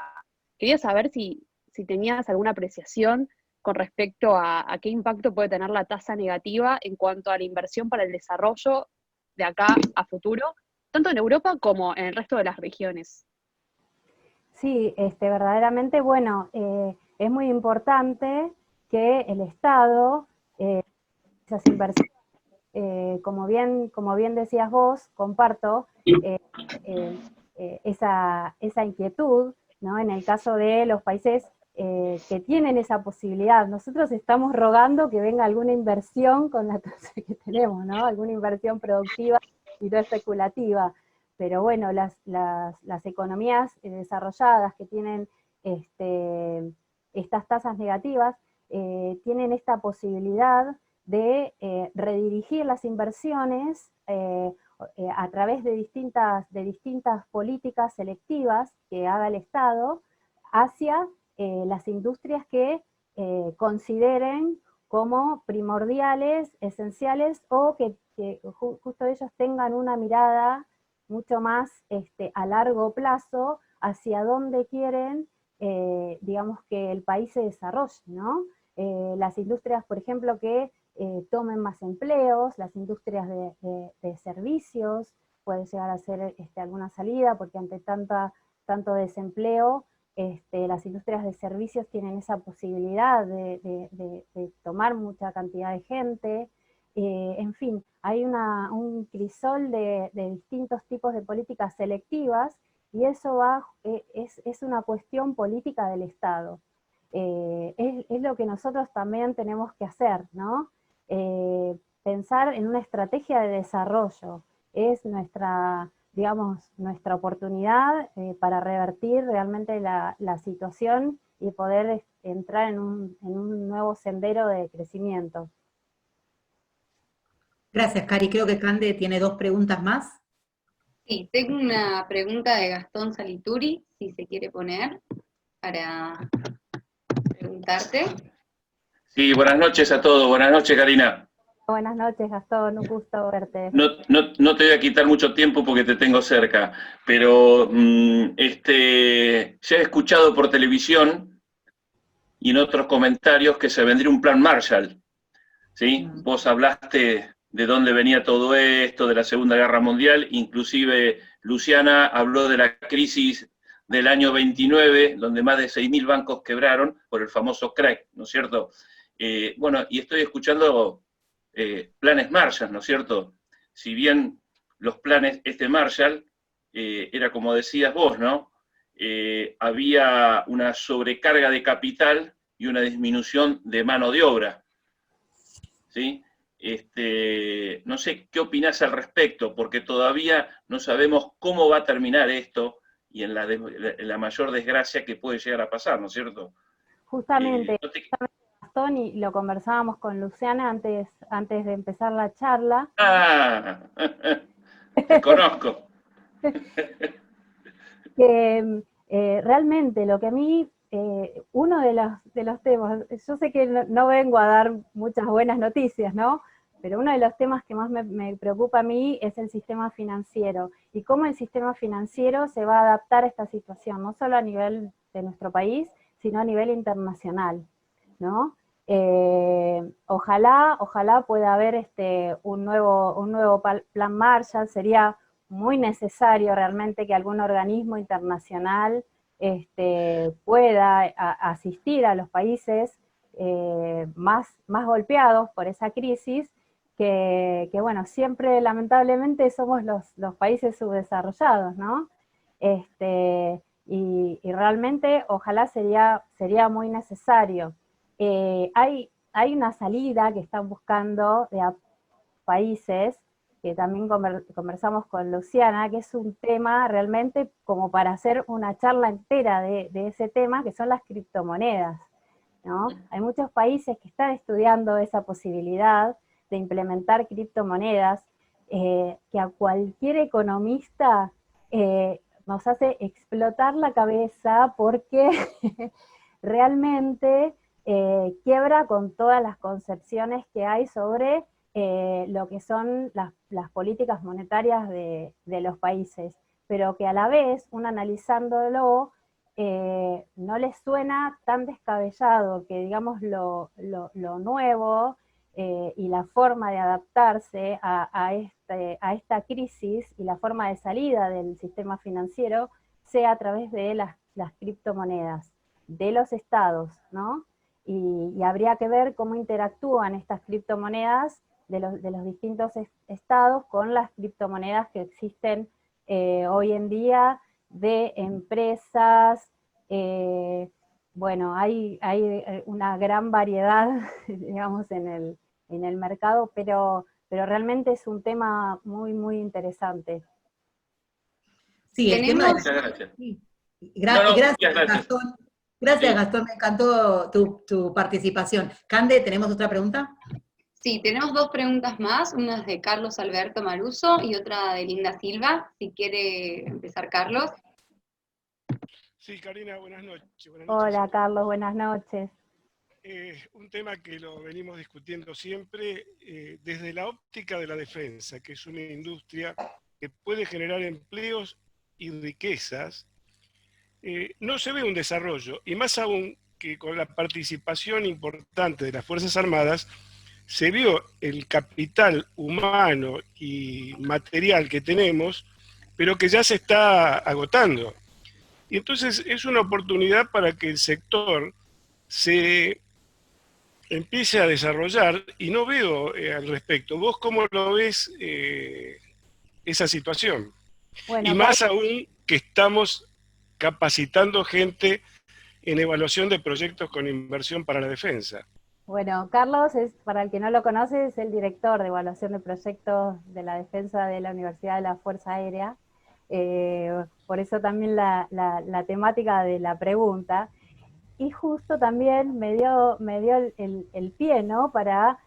Speaker 5: Quería saber si tenías alguna apreciación con respecto a qué impacto puede tener la tasa negativa en cuanto a la inversión para el desarrollo de acá a futuro, tanto en Europa como en el resto de las regiones.
Speaker 2: Sí, verdaderamente, bueno, es muy importante que el Estado, esas inversiones, como bien decías vos, comparto esa inquietud, ¿no? En el caso de los países que tienen esa posibilidad. Nosotros estamos rogando que venga alguna inversión con la tasa que tenemos, ¿no? Alguna inversión productiva y no especulativa. Pero bueno, las economías desarrolladas que tienen estas tasas negativas tienen esta posibilidad de redirigir las inversiones a través de distintas políticas selectivas que haga el Estado hacia las industrias que consideren como primordiales, esenciales, o que justo ellos tengan una mirada mucho más a largo plazo hacia dónde quieren, digamos, que el país se desarrolle, ¿no? Las industrias, por ejemplo, que tomen más empleos, las industrias de servicios, puede llegar a ser alguna salida, porque ante tanto desempleo, las industrias de servicios tienen esa posibilidad de tomar mucha cantidad de gente. En fin, hay un crisol de distintos tipos de políticas selectivas, y eso es una cuestión política del Estado. Es lo que nosotros también tenemos que hacer, ¿no? Pensar en una estrategia de desarrollo, es nuestra oportunidad para revertir realmente la situación y poder entrar en un nuevo sendero de crecimiento.
Speaker 1: Gracias, Cari. Creo que Cande tiene 2 preguntas más.
Speaker 4: Sí, tengo una pregunta de Gastón Salituri, si se quiere poner, para preguntarte.
Speaker 6: Sí, buenas noches a todos. Buenas noches, Karina.
Speaker 2: Buenas noches, Gastón, un gusto verte.
Speaker 6: No te voy a quitar mucho tiempo porque te tengo cerca, pero ya he escuchado por televisión y en otros comentarios que se vendría un plan Marshall, ¿sí? Vos hablaste de dónde venía todo esto, de la Segunda Guerra Mundial, inclusive Luciana habló de la crisis del año 29, donde más de 6.000 bancos quebraron por el famoso crack, ¿no es cierto? Bueno, y estoy escuchando planes Marshall, ¿no es cierto? Si bien los planes Marshall, era como decías vos, ¿no? Había una sobrecarga de capital y una disminución de mano de obra, ¿sí? No sé qué opinás al respecto, porque todavía no sabemos cómo va a terminar esto y en la mayor desgracia que puede llegar a pasar, ¿no es cierto?
Speaker 2: Justamente, Gastón, y lo conversábamos con Luciana antes de empezar la charla.
Speaker 6: ¡Ah! Te conozco.
Speaker 2: Que realmente lo que a mí, uno de los temas, yo sé que no vengo a dar muchas buenas noticias, ¿no? pero uno de los temas que más me preocupa a mí es el sistema financiero, y cómo el sistema financiero se va a adaptar a esta situación, no solo a nivel de nuestro país, sino a nivel internacional, ¿no? Ojalá pueda haber un nuevo plan Marshall. Sería muy necesario realmente que algún organismo internacional pueda asistir a los países más golpeados por esa crisis, que bueno, siempre lamentablemente somos los países subdesarrollados, ¿no? Y realmente ojalá sería muy necesario. Hay una salida que están buscando de países, que también conversamos con Luciana, que es un tema realmente como para hacer una charla entera de ese tema, que son las criptomonedas, ¿no? Hay muchos países que están estudiando esa posibilidad de implementar criptomonedas, que a cualquier economista nos hace explotar la cabeza, porque realmente quiebra con todas las concepciones que hay sobre lo que son las políticas monetarias de los países, pero que a la vez, uno analizándolo, no les suena tan descabellado que, digamos, lo nuevo y la forma de adaptarse a esta crisis y la forma de salida del sistema financiero sea a través de las criptomonedas de los estados, ¿no? Y habría que ver cómo interactúan estas criptomonedas de los distintos estados con las criptomonedas que existen hoy en día de empresas. Bueno, hay una gran variedad, digamos, en el mercado, pero realmente es un tema muy, muy interesante.
Speaker 1: Sí, el tema de...
Speaker 6: Muchas gracias.
Speaker 1: Sí.
Speaker 6: Muchas gracias.
Speaker 1: Gastón. Gracias,
Speaker 6: Sí.
Speaker 1: Gastón, me encantó tu participación. Cande, ¿tenemos otra pregunta?
Speaker 4: Sí, tenemos dos preguntas más, una es de Carlos Alberto Maruso y otra de Linda Silva. Si quiere empezar Carlos.
Speaker 7: Sí, Karina, buenas noches.
Speaker 2: Hola, Carlos, buenas noches.
Speaker 7: Un tema que lo venimos discutiendo siempre desde la óptica de la defensa, que es una industria que puede generar empleos y riquezas. No se ve un desarrollo, y más aún que con la participación importante de las Fuerzas Armadas, se vio el capital humano y material que tenemos, pero que ya se está agotando. Y entonces es una oportunidad para que el sector se empiece a desarrollar, y no veo al respecto. ¿Vos cómo lo ves esa situación?
Speaker 2: Bueno,
Speaker 7: Y más aún que estamos capacitando gente en evaluación de proyectos con inversión para la defensa.
Speaker 2: Bueno, Carlos, para el que no lo conoce, es el director de evaluación de proyectos de la defensa de la Universidad de la Fuerza Aérea. Por eso también la temática de la pregunta. Y justo también me dio el pie, ¿no?, para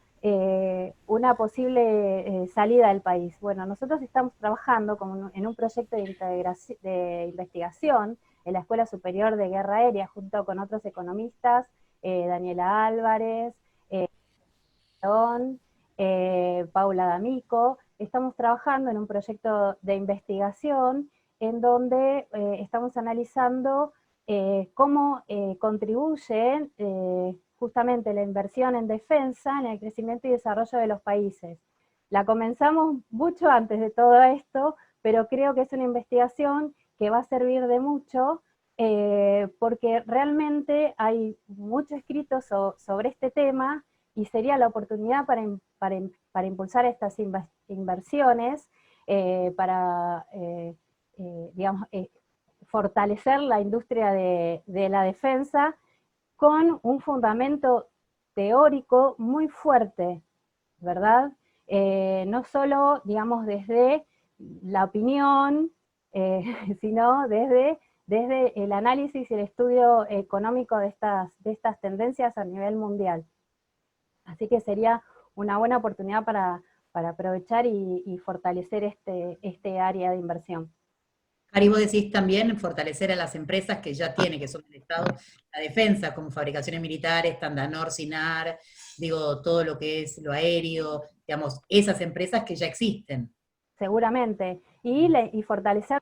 Speaker 2: una posible salida del país. Bueno, nosotros estamos trabajando en un proyecto de investigación en la Escuela Superior de Guerra Aérea, junto con otros economistas, Daniela Álvarez, Paula D'Amico. Estamos trabajando en un proyecto de investigación en donde estamos analizando cómo contribuye justamente la inversión en defensa en el crecimiento y desarrollo de los países. La comenzamos mucho antes de todo esto, pero creo que es una investigación que va a servir de mucho, porque realmente hay mucho escrito sobre este tema, y sería la oportunidad para impulsar estas inversiones, para digamos, fortalecer la industria de la defensa con un fundamento teórico muy fuerte, ¿verdad? No solo, digamos, desde la opinión, sino desde el análisis y el estudio económico de estas tendencias a nivel mundial. Así que sería una buena oportunidad para aprovechar y fortalecer este área de inversión.
Speaker 1: Ari, vos decís también fortalecer a las empresas que ya tiene, que son del Estado, la defensa, como Fabricaciones Militares, Tandanor, Sinar, digo, todo lo que es lo aéreo, digamos, esas empresas que ya existen.
Speaker 2: Seguramente. Y fortalecer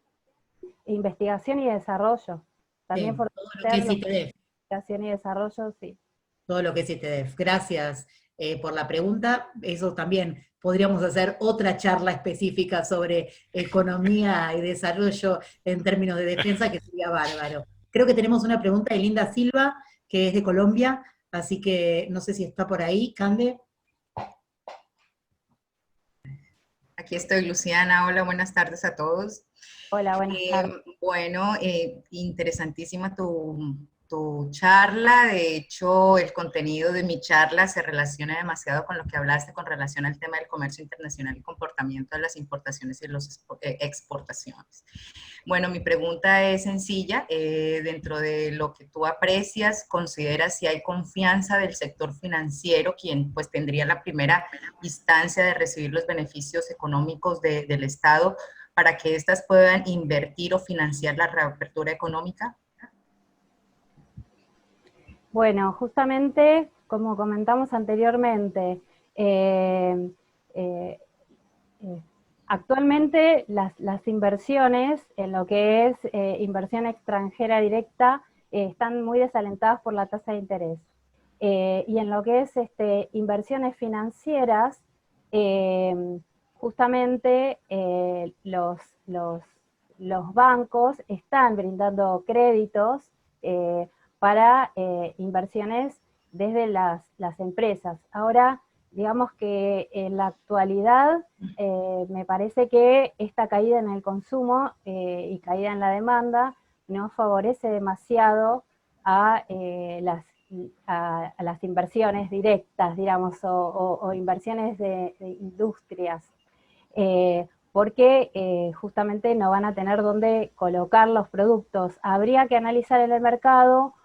Speaker 2: investigación y desarrollo. También
Speaker 1: Sí, todo lo que
Speaker 2: fortalecer
Speaker 1: es ITDF.
Speaker 2: investigación y desarrollo, sí.
Speaker 1: Todo lo que es ITDF. Gracias por la pregunta. Eso también podríamos hacer otra charla específica sobre economía y desarrollo en términos de defensa, que sería bárbaro. Creo que tenemos una pregunta de Linda Silva, que es de Colombia, así que no sé si está por ahí, Cande.
Speaker 8: Aquí estoy, Luciana. Hola, buenas tardes a todos.
Speaker 2: Hola, buenas tardes.
Speaker 8: Bueno, interesantísima tu charla. De hecho, el contenido de mi charla se relaciona demasiado con lo que hablaste con relación al tema del comercio internacional y comportamiento de las importaciones y las exportaciones. Bueno, mi pregunta es sencilla. Dentro de lo que tú aprecias, ¿consideras si hay confianza del sector financiero, quien pues tendría la primera instancia de recibir los beneficios económicos del Estado, para que éstas puedan invertir o financiar la reapertura económica?
Speaker 2: Bueno, justamente, como comentamos anteriormente, actualmente las inversiones, en lo que es inversión extranjera directa, están muy desalentadas por la tasa de interés. Y en lo que es inversiones financieras, justamente los bancos están brindando créditos para inversiones desde las empresas. Ahora, digamos que en la actualidad me parece que esta caída en el consumo y caída en la demanda no favorece demasiado a las inversiones directas, digamos, o inversiones de industrias, porque justamente no van a tener dónde colocar los productos. Habría que analizar en el mercado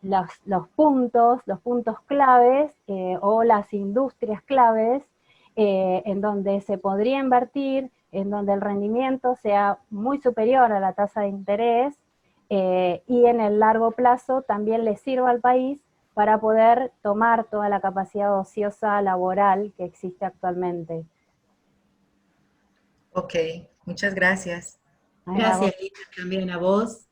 Speaker 2: los puntos claves o las industrias claves en donde se podría invertir, en donde el rendimiento sea muy superior a la tasa de interés, y en el largo plazo también le sirva al país para poder tomar toda la capacidad ociosa laboral que existe actualmente.
Speaker 8: Ok, muchas gracias.
Speaker 1: Gracias, Lina, también a vos.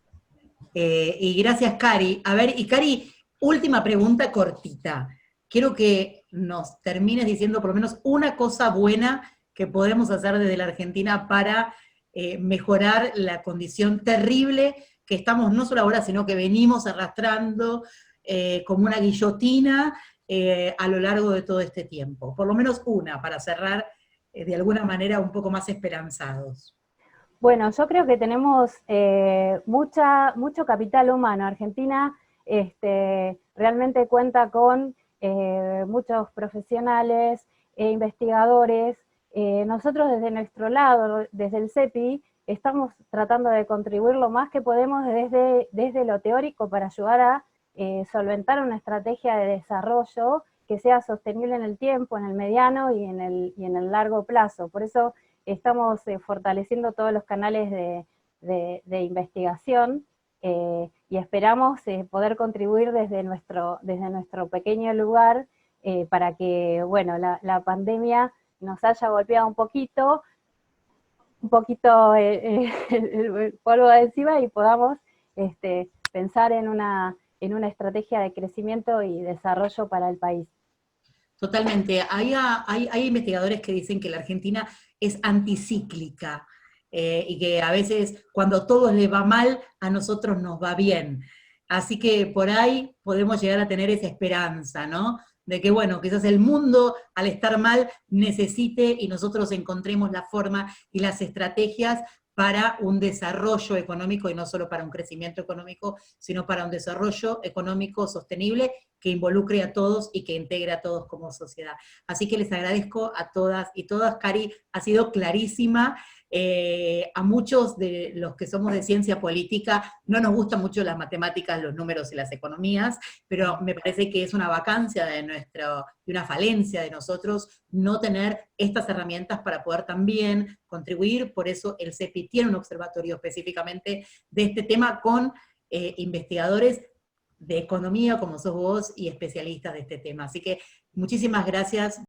Speaker 1: Y gracias, Cari. A ver, y Cari, última pregunta cortita. Quiero que nos termines diciendo por lo menos una cosa buena que podemos hacer desde la Argentina para mejorar la condición terrible que estamos no solo ahora, sino que venimos arrastrando como una guillotina a lo largo de todo este tiempo. Por lo menos una, para cerrar de alguna manera un poco más esperanzados.
Speaker 2: Bueno, yo creo que tenemos mucho capital humano. Argentina realmente cuenta con muchos profesionales e investigadores. Nosotros desde nuestro lado, desde el CEPI, estamos tratando de contribuir lo más que podemos desde lo teórico para ayudar a solventar una estrategia de desarrollo que sea sostenible en el tiempo, en el mediano y en el largo plazo. Por eso estamos fortaleciendo todos los canales de investigación y esperamos poder contribuir desde nuestro pequeño lugar para que, bueno, la pandemia nos haya golpeado un poquito el polvo de encima y podamos pensar en una estrategia de crecimiento y desarrollo para el país.
Speaker 1: Totalmente. Hay investigadores que dicen que la Argentina es anticíclica y que a veces cuando a todos les va mal, a nosotros nos va bien. Así que por ahí podemos llegar a tener esa esperanza, ¿no? De que, bueno, quizás el mundo, al estar mal, necesite y nosotros encontremos la forma y las estrategias para un desarrollo económico, y no solo para un crecimiento económico, sino para un desarrollo económico sostenible que involucre a todos y que integre a todos como sociedad. Así que les agradezco a todas y todas. Cari ha sido clarísima. A muchos de los que somos de ciencia política no nos gustan mucho las matemáticas, los números y las economías, pero me parece que es una vacancia de una falencia de nosotros no tener estas herramientas para poder también contribuir. Por eso el CEPI tiene un observatorio específicamente de este tema con investigadores de economía como sos vos y especialistas de este tema. Así que muchísimas gracias.